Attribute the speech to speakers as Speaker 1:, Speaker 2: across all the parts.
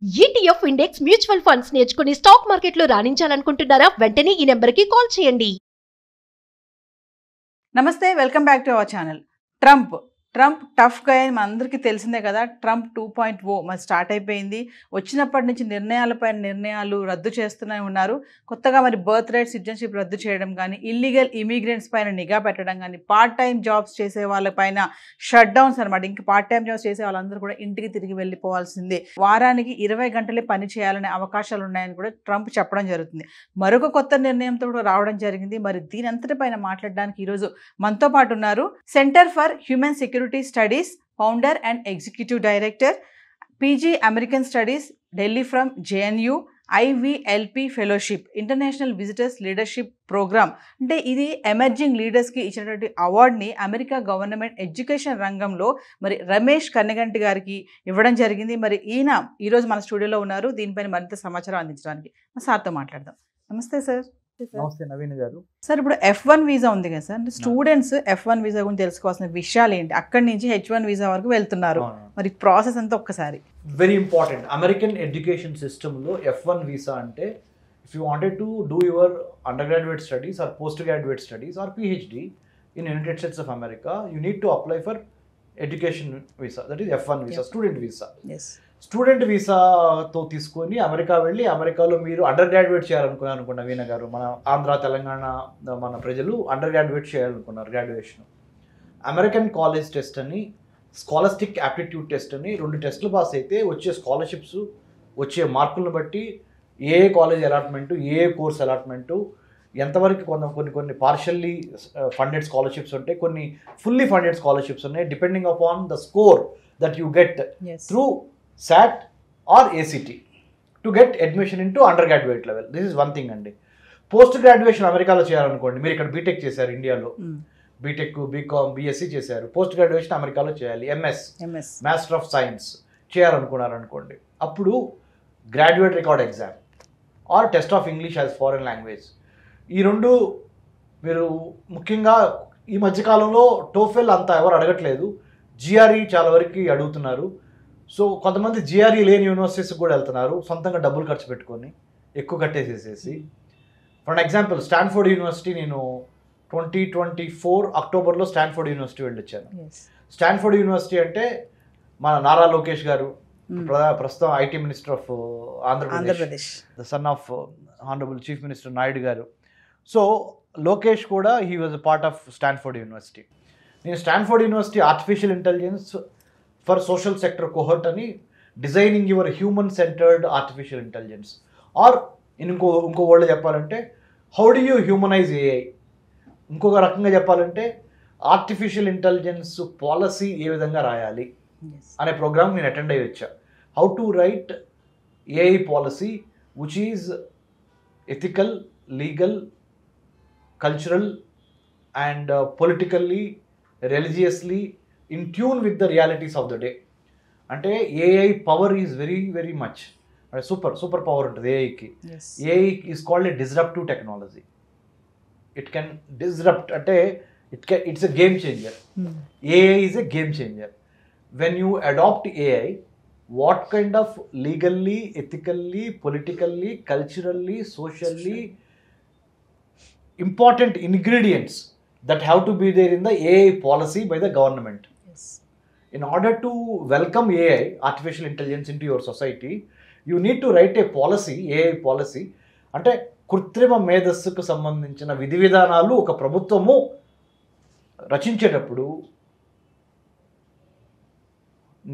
Speaker 1: ETF index mutual funds నేర్చుకుని stock మార్కెట్లో రాణించాలనుకుంటున్నారా? వెంటనే ఈ నెంబర్కి కాల్ చేయండి.
Speaker 2: నమస్తే, welcome back to our channel. Trump tough గా మనందరికీ తెలిసిందే కదా. ట్రంప్ 2.0 మరి స్టార్ట్ అయిపోయింది. వచ్చినప్పటి నుంచి నిర్ణయాలపైన నిర్ణయాలు రద్దు చేస్తూనే ఉన్నారు. కొత్తగా మరి బర్త్ రైట్ సిటిజన్షిప్ రద్దు చేయడం కానీ, ఇల్లీగల్ ఇమిగ్రెంట్స్ పైన నిఘా పెట్టడం కానీ, పార్ట్ టైం జాబ్స్ చేసే వాళ్ళపైన షట్ డౌన్స్ అనమాట. ఇంక పార్ట్ టైం జాబ్స్ చేసే వాళ్ళందరూ కూడా ఇంటికి తిరిగి వెళ్ళిపోవాల్సిందే, వారానికి 20 గంటలే పని చేయాలనే అవకాశాలు ఉన్నాయని కూడా ట్రంప్ చెప్పడం జరుగుతుంది. మరొక కొత్త నిర్ణయంతో కూడా రావడం జరిగింది. మరి దీని అంతటిపైన మాట్లాడడానికి ఈరోజు మనతో పాటు ఉన్నారు centre for human security studies founder and executive director, PG American studies, Delhi from JNU, IVLP fellowship, international visitors leadership programme. అంటే ఇది ఎమర్జింగ్ లీడర్స్కి ఇచ్చినటువంటి అవార్డుని అమెరికా గవర్నమెంట్ ఎడ్యుకేషన్ రంగంలో మరి రమేష్ కన్నెగంటి గారికి ఇవ్వడం జరిగింది. మరి ఈయన ఈరోజు మన స్టూడియోలో ఉన్నారు. దీనిపైన మరింత సమాచారం అందించడానికి సార్తో మాట్లాడదాం. నమస్తే సార్.
Speaker 3: నమస్తే నవీన్ గారు.
Speaker 2: సార్, ఇప్పుడు F1 వీసా ఉంది కదా సార్, అంటే స్టూడెంట్స్ F1 వీసా గురించి తెలుసుకోవాల్సిన విషయాలు ఏంటి? అక్కడి నుంచి H1 వీసా వరకు వెళ్తున్నారు, మరి ప్రాసెస్ అంతా ఒక్కసారి.
Speaker 3: Very important. అమెరికన్ ఎడ్యుకేషన్ సిస్టంలో F1 వీసా అంటే, if you wanted to do your under graduate studies or post graduate studies or PhD in United States of America, you need to apply for education visa, that is F1 visa, student visa. Student వీసాతో తీసుకొని America వెళ్ళి అమెరికాలో మీరు under graduate చేయాలనుకున్నా వీణ గారు, మన ఆంధ్ర తెలంగాణ మన ప్రజలు అండర్ గ్రాడ్యుయేట్ చేయాలనుకున్నారు గ్రాడ్యుయేషన్. అమెరికన్ కాలేజ్ టెస్ట్ అని, స్కాలస్టిక్ యాప్టిట్యూడ్ టెస్ట్ అని 2 టెస్టులు పాస్ అయితే వచ్చే స్కాలర్షిప్స్, వచ్చే మార్కులను బట్టి ఏ కాలేజ్ అలాట్మెంటు, ఏ కోర్స్ అలాట్మెంటు, ఎంతవరకు కొన్ని పార్షల్లీ ఫండెడ్ స్కాలర్షిప్స్ ఉంటాయి, కొన్ని ఫుల్లీ ఫండెడ్ స్కాలర్షిప్స్ ఉన్నాయి, depending upon the score that you get through SAT or ACT to get admission into undergraduate level. This is one thing అండి. Post graduation అమెరికాలో చేయాలనుకోండి, మీరు ఇక్కడ బీటెక్ చేశారు, ఇండియాలో బీటెక్, బీకామ్, BSc చేశారు, పోస్ట్ గ్రాడ్యుయేషన్ అమెరికాలో చేయాలి, MS మాస్టర్ ఆఫ్ సైన్స్ చేయాలనుకున్నారనుకోండి, అప్పుడు graduate record exam or test of English as foreign language, ఈ 2 మీరు ముఖ్యంగా ఈ మధ్యకాలంలో టోఫెల్ అంతా ఎవరు అడగట్లేదు, GRE చాలా వరకు అడుగుతున్నారు. సో కొంతమంది GRE లేని యూనివర్సిటీస్కి కూడా వెళ్తున్నారు, సొంతంగా డబ్బులు ఖర్చు పెట్టుకొని ఎక్కువ కట్టేసేసేసి. ఫర్ ఎగ్జాంపుల్ స్టాన్ఫోర్డ్ యూనివర్సిటీ, నేను 2024 అక్టోబర్లో స్టాన్ఫోర్డ్ యూనివర్సిటీ వెళ్ళొచ్చాను. స్టాన్ఫోర్డ్ యూనివర్సిటీ అంటే మన నారా లోకేష్ గారు, ప్రస్తుతం IT minister of Andhra Pradesh, the son of honourable chief minister Naidu garu. So Lokesh కూడా he was a part of Stanford university. నేను Stanford university artificial intelligence for social sector cohort అని, designing your human centred artificial intelligence, or ఇంకో word చెప్పాలంటే how do you humanise AI, ఇంకొక రకంగా చెప్పాలంటే artificial intelligence policy ఏ విధంగా రాయాలి అనే ప్రోగ్రామ్ నేను అటెండ్ అయ్యి వచ్చా. How to right AI policy which is ethical, legal, cultural and politically, religiously in tune with the realities of the day. అంటే AI power is very very much super power ఉంటుంది AIకి. AI is called a disruptive technology. It can disrupt, అంటే it's a game changer. AI is a game changer. When you adopt AI, what kind of legally, ethically, politically, culturally, socially important ingredients that have to be there in the AI policy by the government. In order to welcome AI, artificial intelligence, into your society, you need to write a policy, AI policy. అంటే కృత్రిమ మేధస్సుకు సంబంధించిన విధి విధానాలు ఒక ప్రభుత్వము రచించేటప్పుడు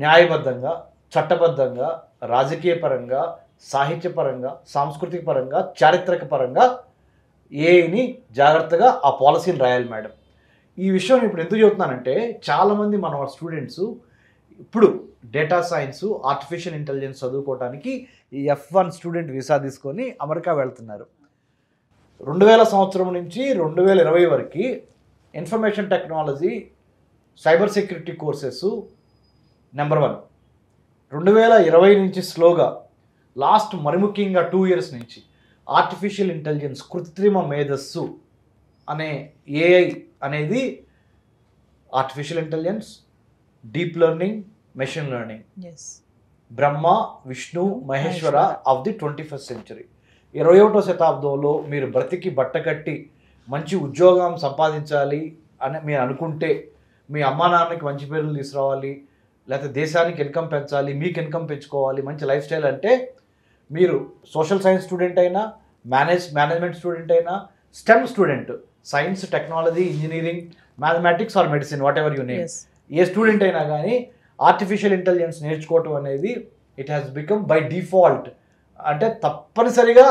Speaker 3: న్యాయబద్ధంగా, చట్టబద్ధంగా, రాజకీయపరంగా, సాహిత్యపరంగా, సాంస్కృతిక పరంగా, చారిత్రక పరంగా ఏఐని జాగ్రత్తగా ఆ పాలసీని రాయాలి మేడం. ఈ విషయం ఇప్పుడు ఎందుకు చెబుతున్నానంటే, చాలామంది మన స్టూడెంట్స్ ఇప్పుడు డేటా సైన్స్, ఆర్టిఫిషియల్ ఇంటెలిజెన్స్ చదువుకోవడానికి ఈ F1 స్టూడెంట్ వీసా తీసుకొని అమెరికా వెళ్తున్నారు. 2000 సంవత్సరం నుంచి 2020 వరకు information technology, cyber security courses number 1. 2020 నుంచి స్లోగా లాస్ట్ మరి ముఖ్యంగా 2 years నుంచి ఆర్టిఫిషియల్ ఇంటెలిజెన్స్, కృత్రిమ మేధస్సు అనే AI అనేది artificial intelligence, deep learning, machine learning, Brahma Vishnu Maheshwara of the 21st century. 21వ శతాబ్దంలో మీరు బ్రతికి బట్టకట్టి మంచి ఉద్యోగం సంపాదించాలి అని మీరు అనుకుంటే, మీ అమ్మా నాన్నకి మంచి పేర్లు తీసుకురావాలి, లేకపోతే దేశానికి ఇన్కమ్ పెంచాలి, మీకు ఇన్కమ్ పెంచుకోవాలి, మంచి లైఫ్ స్టైల్ అంటే మీరు సోషల్ సైన్స్ స్టూడెంట్ అయినా, మేనేజ్మెంట్ స్టూడెంట్ అయినా, stem student, science, technology, engineering, mathematics are medicine, what ever you name, A student అయినా కానీ ఆర్టిఫిషియల్ ఇంటెలిజెన్స్ నేర్చుకోవటం అనేది it has become by default. అంటే తప్పనిసరిగా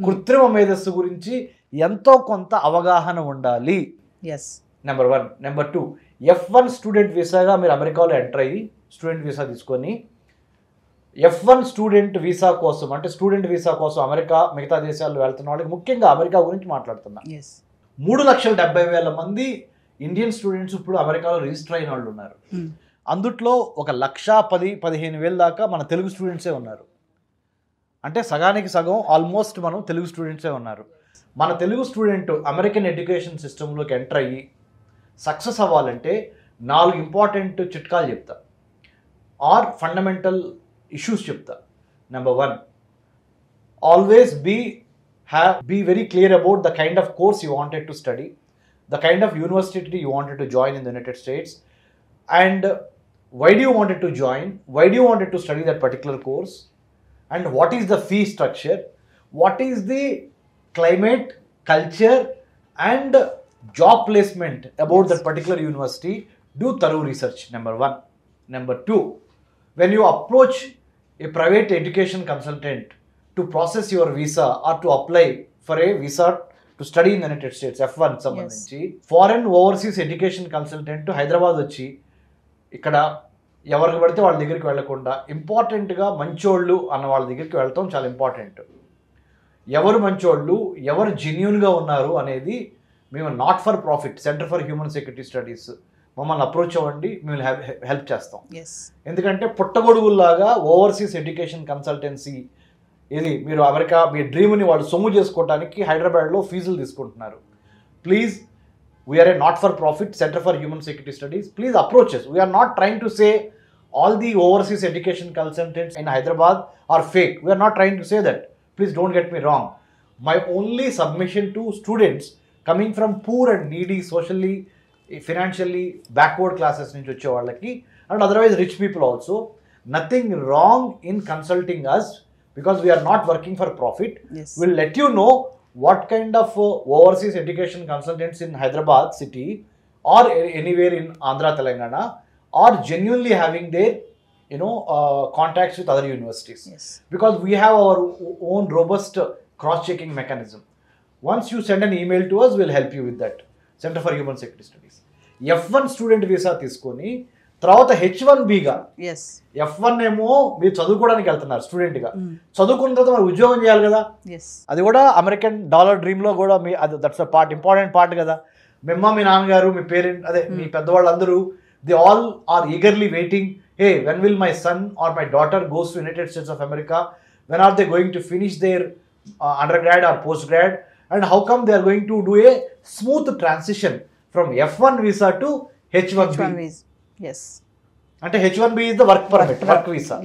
Speaker 3: కృత్రిమ మేధస్సు గురించి ఎంతో కొంత అవగాహన ఉండాలి. నెంబర్ 1. నెంబర్ 2, F1 స్టూడెంట్ వీసాగా మీరు అమెరికాలో ఎంటర్ అయ్యి స్టూడెంట్ వీసా తీసుకొని, F1 స్టూడెంట్ వీసా కోసం అంటే స్టూడెంట్ వీసా కోసం అమెరికా మిగతా దేశాల్లో వెళ్తున్న వాళ్ళకి, ముఖ్యంగా అమెరికా గురించి మాట్లాడుతున్నా, 3,70,000 మంది ఇండియన్ స్టూడెంట్స్ ఇప్పుడు అమెరికాలో రిజిస్టర్ అయిన వాళ్ళు ఉన్నారు. అందుట్లో 1,10,000-15,000 దాకా మన తెలుగు స్టూడెంట్సే ఉన్నారు. అంటే సగానికి సగం ఆల్మోస్ట్ మనం తెలుగు స్టూడెంట్సే ఉన్నారు. మన తెలుగు స్టూడెంట్ అమెరికన్ ఎడ్యుకేషన్ సిస్టంలోకి ఎంటర్ అయ్యి సక్సెస్ అవ్వాలంటే 4 ఇంపార్టెంట్ చిట్కాలు చెప్తా, ఆర్ ఫండమెంటల్ ఇష్యూస్ చెప్తా. Number 1, always be very clear about the kind of course you wanted to study, the kind of university you wanted to join in the United States, and why do you wanted to join, why do you wanted to study that particular course, and what is the fee structure, what is the climate, culture and job placement about that particular university. Do thorough research, number 1. Number 2, when you approach a private education consultant to process your visa or to apply for a visa to study in the United States, F1 సంబంధించి foreign overseas education consultant Hyderabad వచ్చి ఇక్కడ ఎవరికి పడితే వాళ్ళ దగ్గరికి వెళ్లకుండా ఇంపార్టెంట్గా మంచోళ్ళు అన్న వాళ్ళ దగ్గరికి వెళ్తాం చాలా ఇంపార్టెంట్. ఎవరు మంచోళ్ళు, ఎవరు జెన్యూన్గా ఉన్నారు అనేది మేము not for profit centre for human security studies మమ్మల్ని అప్రోచ్ అవ్వండి, మేము హెల్ప్ చేస్తాం. ఎందుకంటే పుట్టగొడుగుల్లాగా ఓవర్సీస్ ఎడ్యుకేషన్ కన్సల్టెన్సీ ఇది మీరు అమెరికా మీ డ్రీమ్ని వాళ్ళు సొమ్ము చేసుకోవడానికి హైదరాబాద్లో ఫీజులు తీసుకుంటున్నారు. Please, we're a not for profit centre for human security studies, please approaches. We're not trying to say all the overseas education consultants in Hyderabad are fake. We're not trying to say that. Please don't get me wrong. My only submission to students coming from poor and needy, socially, financially backward classes nunchi vache vallaki and otherwise rich people also, nothing wrong in consulting us because we are not working for profit. We'll let you know what kind of overseas education consultants in Hyderabad city or anywhere in Andhra, Telangana are genuinely having their contacts with other universities. Because we have our own robust cross-checking mechanism. Once you send an email to us, we'll help you with that. Center for Human Security Studies. F1 student visa తీసుకొని తర్వాత H1Bగా, F1 ఏమో మీరు చదువుకోవడానికి వెళ్తున్నారు స్టూడెంట్గా, చదువుకున్న తర్వాత మరి ఉద్యోగం చేయాలి కదా, అది కూడా అమెరికన్ డాలర్ డ్రీమ్లో కూడా మీ అది that's a part, important part కదా. మీ నాన్నగారు, మీ పేరెంట్, అదే మీ పెద్దవాళ్ళందరూ they all are eagerly waiting, hey, when will my son or my daughter goes to United States of America, when are they going to finish their undergrad or postgrad, and how come they are going to do a smooth transition from F1 visa to H1B. అంటే H1B is the work permit, work visa.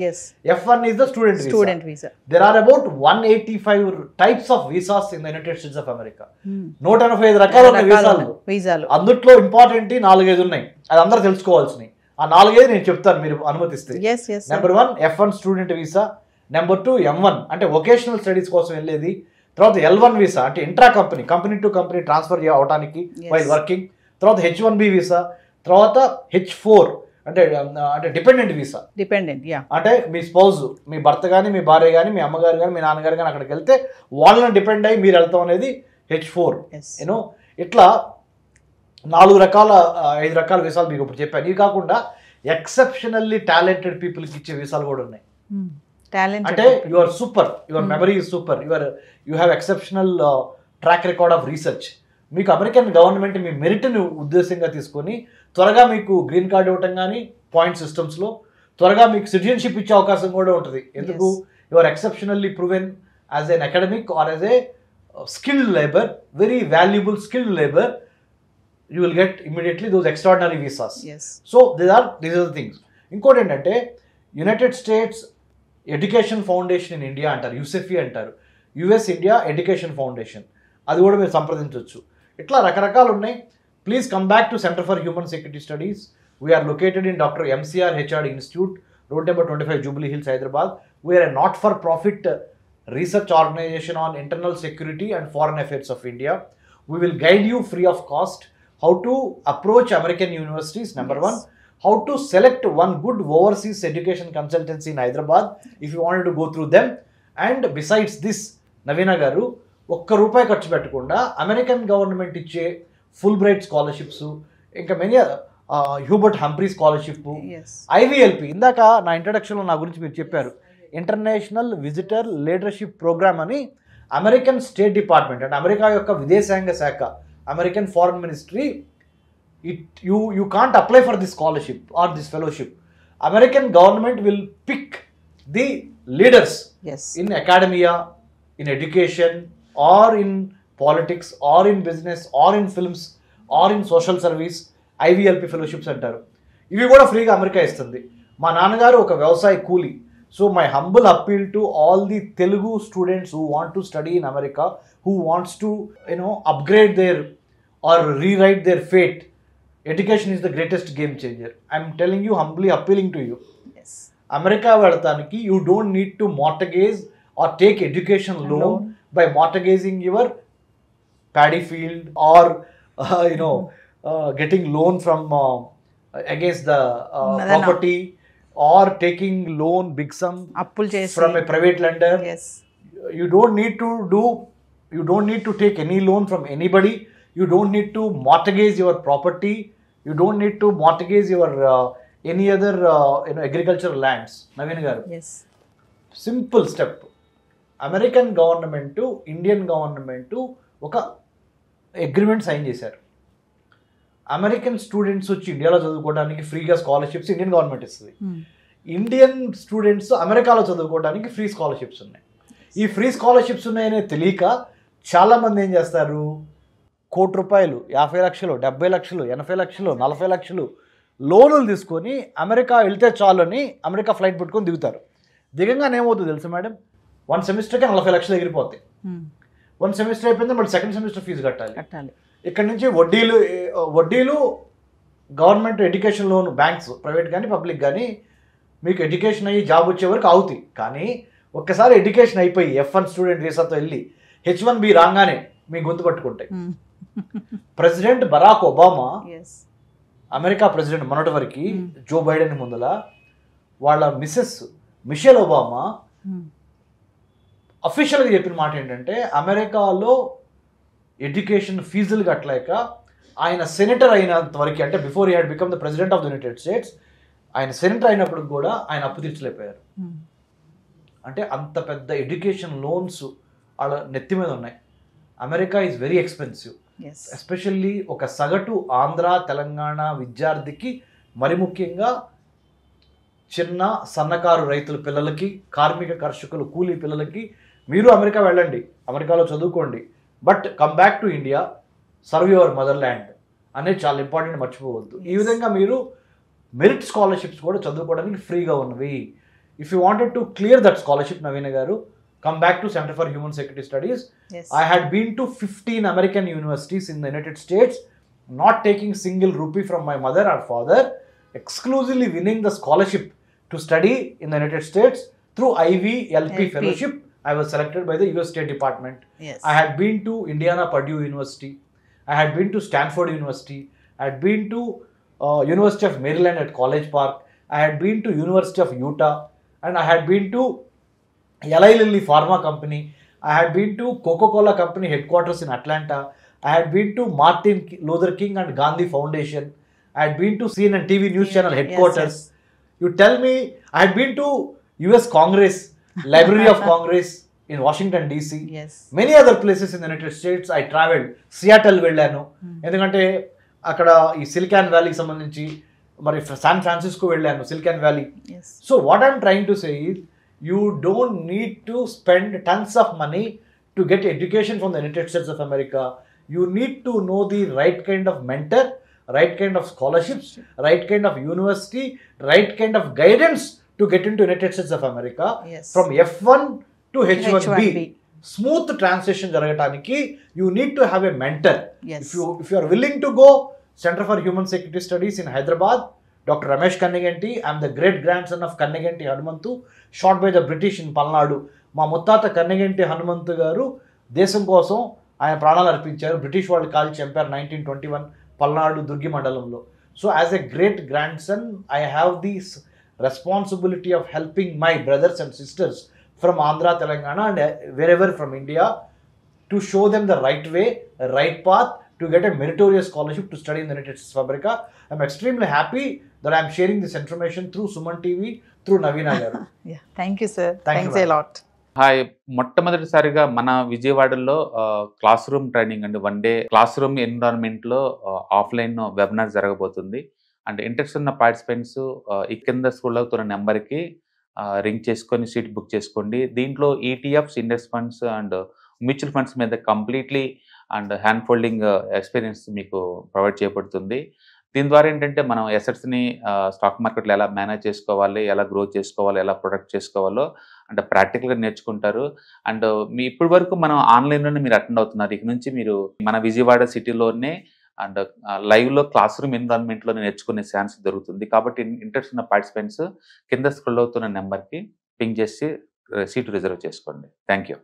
Speaker 3: F1 is the student visa. There are about 185 types of visas in the United States of America. 185 రకాల వీసాలు, అందుట్లో important 4-5 ఉన్నాయి, అది అందరూ తెలుసుకోవాల్సినవి. ఆ 4-5 నేను చెప్తాను మీరు అనుమతిస్తే. Number 1 F1 student visa, number 2 M1 అంటే వొకేషనల్ స్టడీస్ కోసం వెళ్ళేది, తర్వాత L1 వీసా అంటే intra company to company transfer అవడానికి వైల్ వర్కింగ్, తర్వాత H1B వీసా, తర్వాత H4 అంటే డిపెండెంట్ వీసా. అంటే మీ స్పౌజ్, మీ భర్త కానీ, మీ భార్య కానీ, మీ అమ్మగారు కానీ, మీ నాన్నగారు కానీ అక్కడికి వెళ్తే వాళ్ళని డిపెండ్ అయ్యి మీరు వెళ్తాం అనేది H4. ఇట్లా 5 రకాల వీసాలు మీకు ఇప్పుడు చెప్పాను. ఇవి కాకుండా ఎక్సెప్షనల్లీ టాలెంటెడ్ పీపుల్కి ఇచ్చే వీసాలు కూడా ఉన్నాయి. అంటే you are super, your memory is super, you have exceptional track record of research. మీకు అమెరికన్ గవర్నమెంట్ మీ మెరిట్ని ఉద్దేశంగా తీసుకొని త్వరగా మీకు గ్రీన్ కార్డ్ ఇవ్వటం కానీ పాయింట్ సిస్టమ్స్లో త్వరగా మీకు సిటిజన్షిప్ ఇచ్చే అవకాశం కూడా ఉంటుంది. ఎందుకు? You are exceptionally proven as an academic or as a skilled labour, very valuable skilled labour. You will get immediately those extraordinary visas. So these are the things. ఇంకోటి ఏంటంటే United states education foundation in India అంటారు, యూసెఫీ అంటారు, US India education foundation, అది కూడా మీరు సంప్రదించవచ్చు. ఇట్లా రకరకాలు ఉన్నాయి. Please come back to centre for human security studies. We're located in doctor MCR HRD institute, road number 25, Jubilee Hills, Hyderabad. We're a not for profit research organization on internal security and foreign affairs of India. We will guide you free of cost how to approach American universities, number one, how to select one good overseas education consultancy in Hyderabad if you wanted to go through them. And besides this, Navina garu, ఒక్క రూపాయి ఖర్చు పెట్టకుండా American government ఇచ్చే full bright scholarships, ఇంకా many Hubert Humphry scholarship, ఐవీఎల్పి, ఇందాక నా ఇంట్రడక్షన్లో నా గురించి మీరు చెప్పారు, ఇంటర్నేషనల్ విజిటర్ లీడర్షిప్ ప్రోగ్రామ్ అని అమెరికన్ స్టేట్ డిపార్ట్మెంట్ అంటే అమెరికా యొక్క విదేశాంగ శాఖ, American foreign ministry, you can't apply for this scholarship or this fellowship. American government will pick the leaders in academia, in education, or in politics, or in business, or in films, or in social service. IVLP fellowships అంటారు. ఇవి కూడా ఫ్రీగా America ఇస్తుంది. మా నాన్నగారు ఒక వ్యవసాయ కూలీ. So my humble appeal to all the Telugu students who want to study in America, who wants to, upgrade their or rewrite their fate, education is the greatest game changer. I'm telling you, humbly appealing to you.
Speaker 2: Yes.
Speaker 3: America vedataniki you don't need to mortgage or take education loan by mortgaging your paddy field or getting loan from against the property. Or taking loan big sum from a private lender.
Speaker 2: Yes.
Speaker 3: You don't need to take any loan from anybody. You don't need to mortgage your property. You don't need to mortgage your any other agricultural lands. Naveen garu.
Speaker 2: Yes.
Speaker 3: Simple step. American government to Indian government to oka agreement sign చేశారు. American students వచ్చి ఇండియాలో చదువుకోవడానికి ఫ్రీగా scholarships Indian government ఇస్తుంది. Indian students అమెరికాలో చదువుకోవడానికి free scholarships ఉన్నాయి. ఈ ఫ్రీ స్కాలర్షిప్స్ ఉన్నాయనే తెలియక చాలామంది ఏం చేస్తారు, ₹1 కోటి, 50 లక్షలు, 70 లక్షలు, 80 లక్షలు, 40 లక్షలు లోనులు తీసుకొని అమెరికా వెళ్తే చాలు అని అమెరికా ఫ్లైట్ పెట్టుకొని దిగుతారు. దిగంగానే ఏమవుతుంది తెలుసు మేడం, 1 సెమిస్టర్కి 40 లక్షలు ఎగిరిపోతాయి. 1 సెమిస్టర్ అయిపోయింది, మళ్ళీ సెకండ్ సెమిస్టర్ ఫీజు కట్టాలి. ఇక్కడ నుంచి వడ్డీలు government education loan, banks private కానీ పబ్లిక్ కానీ మీకు ఎడ్యుకేషన్ అయ్యి జాబ్ వచ్చే వరకు అవుతాయి. కానీ ఒక్కసారి ఎడ్యుకేషన్ అయిపోయి F1 స్టూడెంట్ వీసాతో వెళ్ళి H1B రాగానే మీ గొంతు పట్టుకుంటాయి. President Barack Obama, America president మొన్నటి వరకు జో బైడెన్ ముందల వాళ్ళ మిసెస్ మిషెల్ ఒబామా అఫీషియల్గా చెప్పిన మాట ఏంటంటే, అమెరికాలో ఎడ్యుకేషన్ ఫీజులు కట్టలేక ఆయన సెనేటర్ అయినంత వరకు, అంటే before he had become the president of the United states, ఆయన సెనేటర్ అయినప్పుడు కూడా ఆయన అప్పు తీర్చలేకపోయారు. అంటే అంత పెద్ద ఎడ్యుకేషన్ లోన్స్ వాళ్ళ నెత్తి మీద ఉన్నాయి. America is very expensive. Especially ఒక సగటు ఆంధ్ర తెలంగాణ విద్యార్థికి, మరి ముఖ్యంగా చిన్న సన్నకారు రైతుల పిల్లలకి, కార్మిక కర్షకులు, కూలీ పిల్లలకి మీరు అమెరికా వెళ్ళండి, అమెరికాలో చదువుకోండి, but come back to India, serve your mother land అనేది చాలా ఇంపార్టెంట్, మర్చిపోవద్దు. ఈ విధంగా మీరు మెరిట్ స్కాలర్షిప్స్ కూడా చదువుకోవడానికి ఫ్రీగా ఉన్నవి. If you wanted to clear that scholarship, Naveena garu, come back to Center for Human Security Studies. I had been to 15 American universities in the United States, not taking single rupee from my mother or father, exclusively winning the scholarship to study in the United States through IVLP fellowship. I was selected by the US State Department. I had been to Indiana Purdue University. I had been to Stanford University. I had been to University of Maryland at College Park. I had been to University of Utah, and I had been to Eli Lilly Pharma Company. I had been to Coca-Cola Company headquarters in Atlanta. I had been to Martin Luther King and Gandhi Foundation. I had been to CNN TV News Channel headquarters. You tell me, I had been to US Congress, Library of Congress in Washington DC. Many other places in the United States I traveled. Seattle వెళ్ళాను, ఎందుకంటే అక్కడ ఈ silicon వ్యాలీకి సంబంధించి, మరి San Francisco వెళ్ళాను, silicon valley. So what I'm trying to say is, you don't need to spend tons of money to get education from the United States of America. You need to know the right kind of mentor, right kind of scholarships, right kind of university, right kind of guidance to get into United States of America.
Speaker 2: Yes.
Speaker 3: From F1 to H1B.
Speaker 2: H1B.
Speaker 3: Smooth transition జరగటానికి you need to have a mentor.
Speaker 2: Yes.
Speaker 3: If you are willing to go, Center for Human Security Studies in Hyderabad, Dr. Ramesh Kannegenti, I am the great grandson of Kannegenti Hanumantu, shot by the British in Palnadu. మా ముత్తాత కన్నెగంటి హనుమంతు గారు దేశం కోసం ఆయన ప్రాణాలు అర్పించారు. British వాళ్ళు కాల్చి చంపారు 1921 పల్నాడు దుర్గి మండలంలో. So as a great grand son I have this responsibility of helping my brothers and sisters from Andhra, Telangana and wherever from India to show them the right way, right path to get a meritorious scholarship to study in the United States of America. I'm extremely happy that I'm sharing this information through Suman TV, through Navina garu.
Speaker 2: Yeah, thank you sir.
Speaker 3: Thank
Speaker 2: Thanks
Speaker 3: you,
Speaker 2: a lot.
Speaker 4: Hi, మొట్టమొదటిసారిగా మన విజయవాడలో class room training అండి, 1 day class room ఎన్విరాన్మెంట్లో offline webinar జరగబోతుంది. And interest ఉన్న participants ఈ కింద school అవుతున్న నెంబర్కి రింగ్ చేసుకొని సీట్ బుక్ చేసుకోండి. దీంట్లో ETFs, index funds and mutual funds మీద completely and hand folding experience మీకు ప్రొవైడ్ చేయబడుతుంది. దీని ద్వారా ఏంటంటే మనం ఎసెట్స్ని స్టాక్ మార్కెట్లో ఎలా మేనేజ్ చేసుకోవాలి, ఎలా గ్రో చేసుకోవాలి, ఎలా ప్రొడక్ట్ చేసుకోవాలో అంటే ప్రాక్టికల్గా నేర్చుకుంటారు. అండ్ మీ ఇప్పటి వరకు మనం ఆన్లైన్లోనే మీరు అటెండ్ అవుతున్నారు. ఇక నుంచి మీరు మన విజయవాడ సిటీలోనే అండ్ లైవ్లో క్లాస్ రూమ్ ఎన్విరాన్మెంట్లో నేర్చుకునే ఛాన్స్ దొరుకుతుంది. కాబట్టి ఇంట్రెస్ట్ ఉన్న పార్టిసిపెంట్స్ కింద స్క్రోల్ అవుతున్న నెంబర్కి పింగ్ చేసి సీటు రిజర్వ్ చేసుకోండి. Thank you.